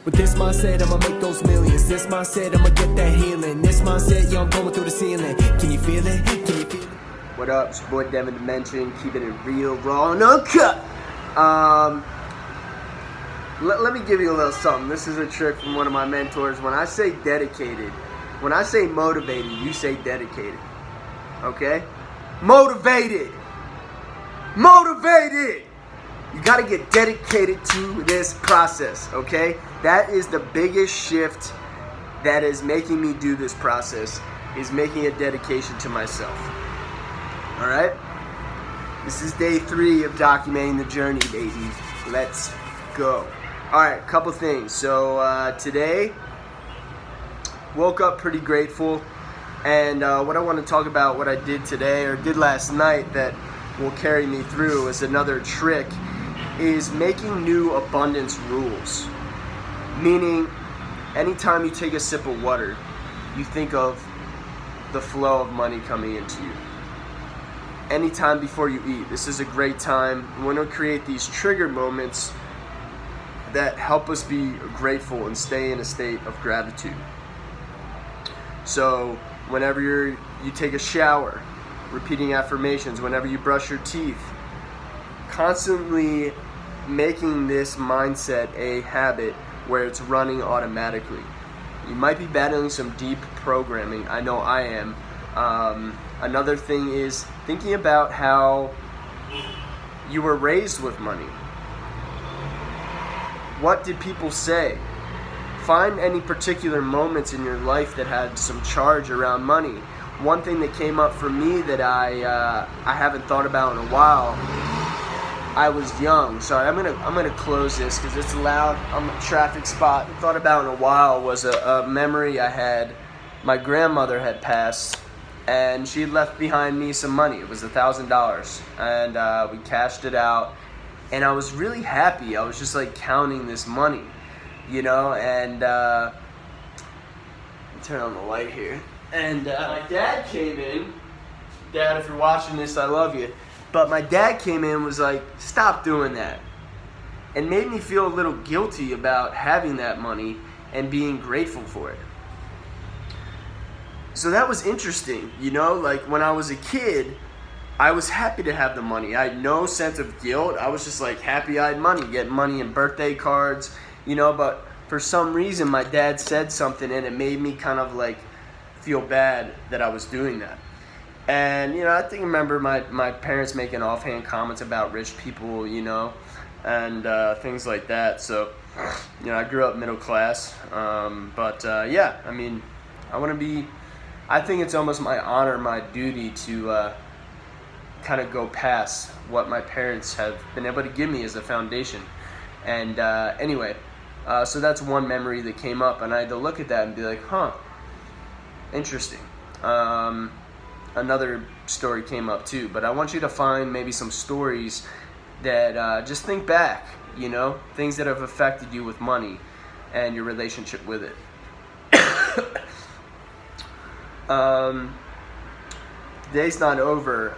With this mindset, I'ma make those millions. This mindset, I'ma get that healing. This mindset, yo, I'm going through the ceiling. Can you feel it? Can you feel it? What up? It's your boy Devin Dimension, keeping it real, raw, and uncut. Let me give you a little something. This is a trick from one of my mentors. When I say dedicated, when I say motivated, you say dedicated. Okay? Motivated. Motivated. You got to get dedicated to this process, okay? That is the biggest shift that is making me do this process, is making a dedication to myself. All right? This is day 3 of documenting the journey, baby. Let's go. All right, couple things. So today, woke up pretty grateful. And what I want to talk about, what I did today or did last night that will carry me through is another trick, is making new abundance rules. Meaning, anytime you take a sip of water, you think of the flow of money coming into you. Anytime before you eat, this is a great time. We want to create these trigger moments that help us be grateful and stay in a state of gratitude. So, whenever you take a shower, repeating affirmations, whenever you brush your teeth, constantly making this mindset a habit where it's running automatically. You might be battling some deep programming. I know I am. Another thing is thinking about how you were raised with money. What did people say? Find any particular moments in your life that had some charge around money. One thing that came up for me that I haven't thought about in a while. I was young. Sorry, I'm gonna close this because it's loud. I'm a traffic spot. I thought about in a while was a memory I had. My grandmother had passed, and she had left behind me some money. It was $1,000, and we cashed it out. And I was really happy. I was just like counting this money, you know. And turn on the light here. And my dad came in. Dad, if you're watching this, I love you. But my dad came in and was like, stop doing that. And made me feel a little guilty about having that money and being grateful for it. So that was interesting, you know, like when I was a kid, I was happy to have the money. I had no sense of guilt. I was just like happy I had money, getting money in birthday cards, you know, but for some reason my dad said something and it made me kind of like feel bad that I was doing that. And, you know, I think I remember my parents making offhand comments about rich people, you know, and things like that. So, you know, I grew up middle class. Yeah, I mean, I think it's almost my honor, my duty to kind of go past what my parents have been able to give me as a foundation. And anyway, so that's one memory that came up, and I had to look at that and be like, huh, interesting. Another story came up too, but I want you to find maybe some stories that just think back, you know, things that have affected you with money and your relationship with it. Today's not over.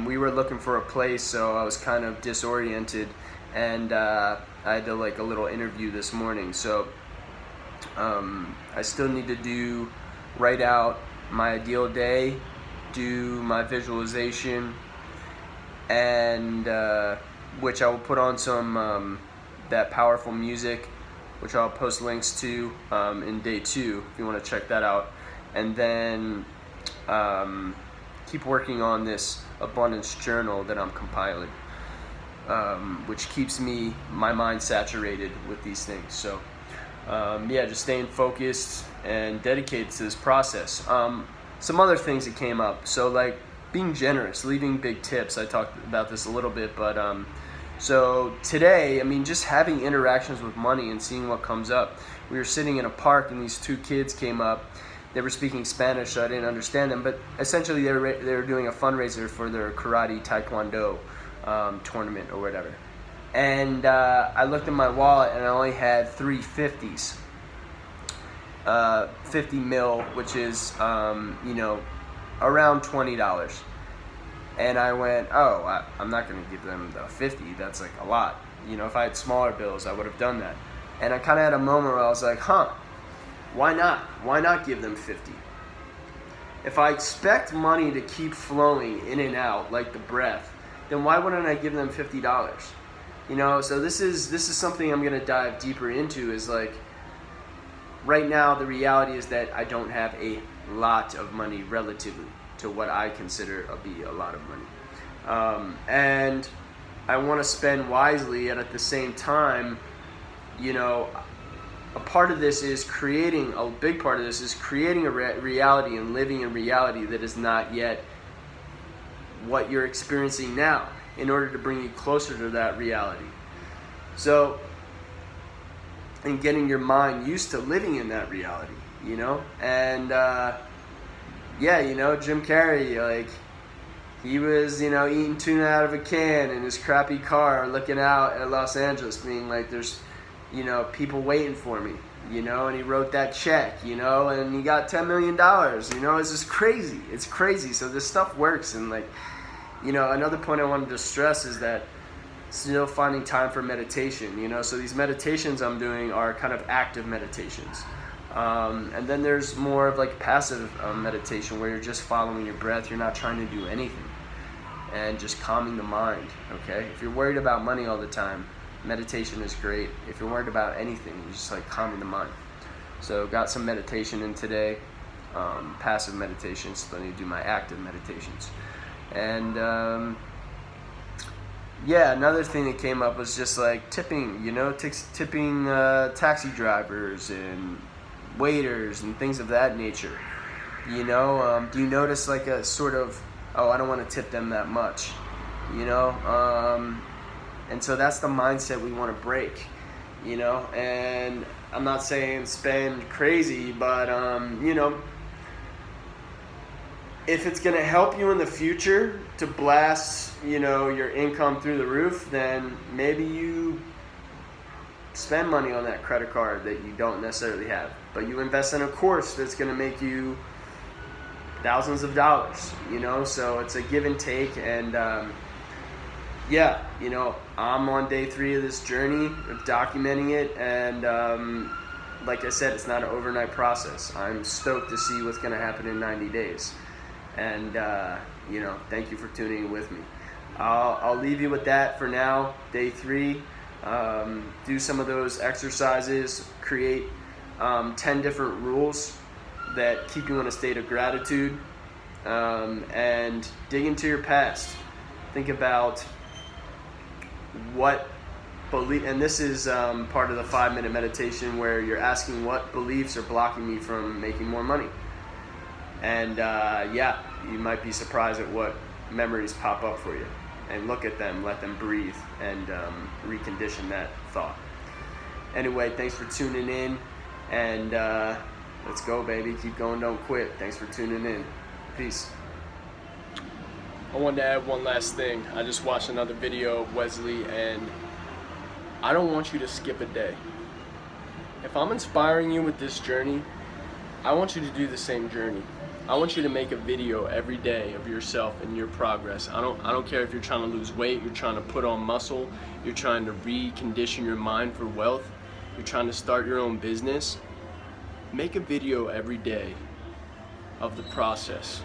We were looking for a place, so I was kind of disoriented, and I had to like a little interview this morning. So I still need to write out my ideal day, do my visualization, and which I will put on some that powerful music, which I'll post links to in day 2 if you want to check that out. And then keep working on this abundance journal that I'm compiling, which keeps my mind saturated with these things. So yeah, just staying focused and dedicated to this process. Some other things that came up, so like being generous, leaving big tips. I talked about this a little bit, but so today, I mean, just having interactions with money and seeing what comes up. We were sitting in a park and these 2 kids came up. They were speaking Spanish, so I didn't understand them, but essentially they were doing a fundraiser for their karate taekwondo tournament or whatever. And I looked in my wallet and I only had 3 50s. 50 mil, which is, you know, around $20. And I went, oh, I'm not going to give them the 50. That's like a lot. You know, if I had smaller bills, I would have done that. And I kind of had a moment where I was like, why not? Why not give them 50? If I expect money to keep flowing in and out like the breath, then why wouldn't I give them $50? You know, so this is something I'm going to dive deeper into, is like, right now the reality is that I don't have a lot of money relatively to what I consider to be a lot of money. And I want to spend wisely, and at the same time, you know, a big part of this is creating a reality and living in reality that is not yet what you're experiencing now, in order to bring you closer to that reality. So, and getting your mind used to living in that reality, you know? And, yeah, you know, Jim Carrey, like, he was, you know, eating tuna out of a can in his crappy car, looking out at Los Angeles, being like, there's, you know, people waiting for me, you know, and he wrote that check, you know, and he got $10 million, you know. It's just crazy. It's crazy. So this stuff works. And, like, you know, another point I wanted to stress is that still finding time for meditation, you know. So these meditations I'm doing are kind of active meditations. And then there's more of like passive meditation, where you're just following your breath. You're not trying to do anything, and just calming the mind, okay? If you're worried about money all the time, meditation is great. If you're worried about anything, you're just like calming the mind. So got some meditation in today, passive meditations. So I need to do my active meditations. And yeah, another thing that came up was just like tipping, you know, tipping taxi drivers and waiters and things of that nature. You know, do you notice like a sort of, oh, I don't want to tip them that much, you know? And so that's the mindset we want to break, you know? And I'm not saying spend crazy, but, you know, if it's going to help you in the future to blast, you know, your income through the roof, then maybe you spend money on that credit card that you don't necessarily have. But you invest in a course that's going to make you thousands of dollars, you know? So it's a give and take. And, yeah, you know, I'm on day 3 of this journey of documenting it. And, like I said, it's not an overnight process. I'm stoked to see what's going to happen in 90 days. And, you know, thank you for tuning in with me. I'll leave you with that for now. Day 3, do some of those exercises, create 10 different rules that keep you in a state of gratitude, and dig into your past. Think about what belief, and this is part of the 5-minute meditation, where you're asking what beliefs are blocking me from making more money. And yeah, you might be surprised at what memories pop up for you. And look at them, let them breathe, and recondition that thought. Anyway, thanks for tuning in, and let's go, baby. Keep going, don't quit. Thanks for tuning in. Peace. I wanted to add one last thing. I just watched another video of Wesley, and I don't want you to skip a day. If I'm inspiring you with this journey, I want you to do the same journey. I want you to make a video every day of yourself and your progress. I don't care if you're trying to lose weight, you're trying to put on muscle, you're trying to recondition your mind for wealth, you're trying to start your own business. Make a video every day of the process.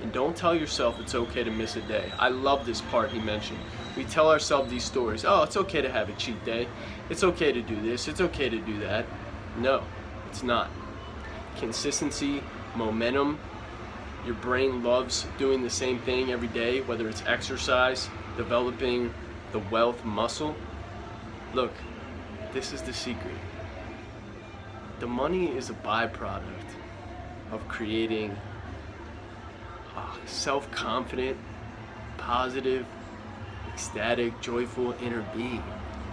And don't tell yourself it's okay to miss a day. I love this part he mentioned. We tell ourselves these stories. Oh, it's okay to have a cheat day. It's okay to do this. It's okay to do that. No, it's not. Consistency, momentum. Your brain loves doing the same thing every day, whether it's exercise, developing the wealth muscle. Look, this is the secret. The money is a byproduct of creating a self-confident, positive, ecstatic, joyful inner being.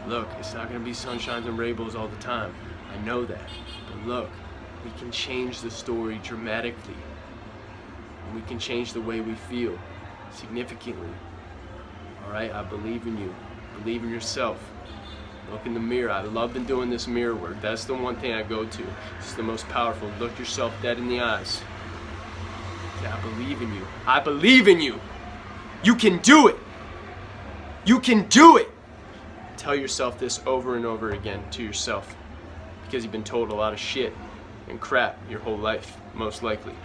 Look, it's not going to be sunshines and rainbows all the time. I know that. But look, we can change the story dramatically. And we can change the way we feel significantly. Alright, I believe in you. Believe in yourself. Look in the mirror. I love been doing this mirror work. That's the one thing I go to. It's the most powerful. Look yourself dead in the eyes. Say, I believe in you. I believe in you. You can do it. You can do it. Tell yourself this over and over again to yourself, because you've been told a lot of shit and crap your whole life, most likely.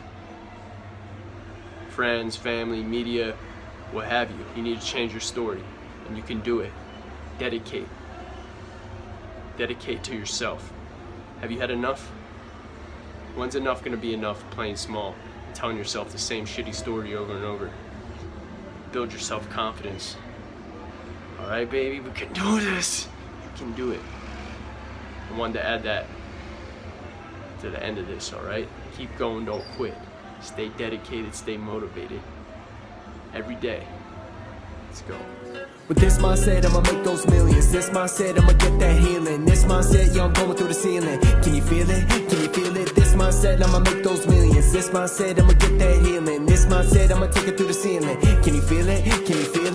Friends, family, media, what have you. You need to change your story, and you can do it. Dedicate. Dedicate to yourself. Have you had enough? When's enough going to be enough playing small and telling yourself the same shitty story over and over? Build your self-confidence. Alright, baby, we can do this. You can do it. I wanted to add that to the end of this, alright? Keep going, don't quit. Stay dedicated, stay motivated. Every day. Let's go. With this mindset, I'ma make those millions. This mindset, I'ma get that healing. This mindset, yo, I'm going through the ceiling. Can you feel it? Can you feel it? This mindset, I'ma make those millions. This mindset, I'ma get that healing. This mindset, I'ma take it through the ceiling. Can you feel it? Can you feel it?